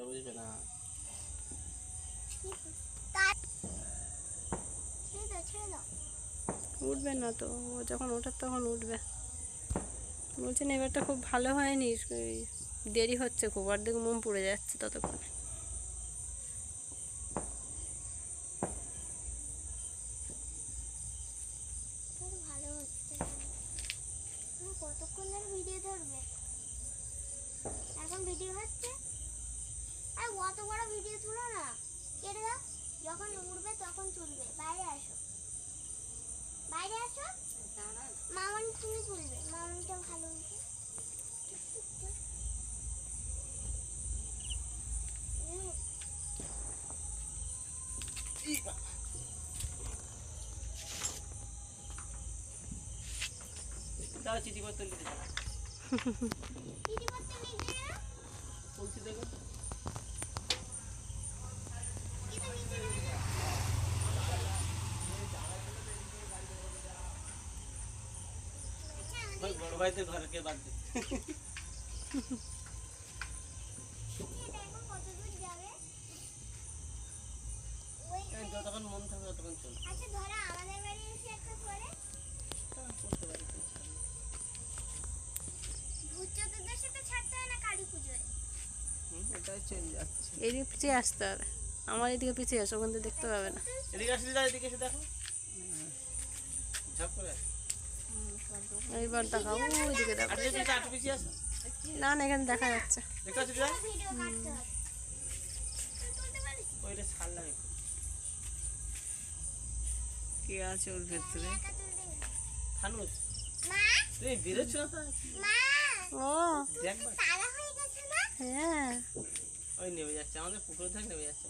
বুঝবে না। উঠবে না তো, ও যখন ওঠার তখন উঠবে। বলছেন এবারটা খুব ভালো হয়নি, দেরি হচ্ছে খুব, অর্ধেক মোম পুড়ে যাচ্ছে ততক্ষণে। ভালো হচ্ছে কতক্ষণ ধরে ভিডিও ধরবে? এখন ভিডিও হচ্ছে, আর অত বড় ভিডিও তুলো না, কেটে দাও। যখন উঠবে তখন তুলবে। বাইরে আসো, বাইরে আসো। মামনি তুমি তুলবে, মামনিটা ভালো উঠবে। দাও চিঠি পত্র লিখে দাও। চিঠি পত্র লিখবে না? বলছি দেখো। কি তো নিচে লিখে দাও। ওই বড় ভাই তো ঘরকে বাদ দে। এটা এখন কত দূর যাবে? ওই যতক্ষণ মন থাকবে ততক্ষণ চল। আচ্ছা ধরো আমাদের বাড়ি এসে একটা করে করতে পারি। ভূত চতুর্দশী তো ছাড়তে হয় না কালী পুজোয়? এটাই চলে যাচ্ছে। এদিকে পিছিয়ে আসতে হবে, আমার এদিকে পিছিয়ে আসো, ওখান থেকে দেখতে পাবে না। এদিকে আসলে যাও, এদিকে এসে দেখো। ঝপ করে আসো। এইবার দেখাও, ওইদিকে দেখো। আটে যেতে আটে পিছিয়ে আসো। না না, এখানে দেখা যাচ্ছে। দেখতে পাচ্ছি যা। ভিডিও কাটতে হবে। তুই তুলতে পারিস? ওইটা ছাড়লাম একটু। কি আছে ওর ভেতরে? একা তুলতে হবে। ফানুস মা, তুমি বেরোচ্ছ না তো? মা, ও দেখবা তারা হয়ে গেছে না? হ্যাঁ, ওই নেমে যাচ্ছে, আমাদের পুকুর থেকে নেমে যাচ্ছে।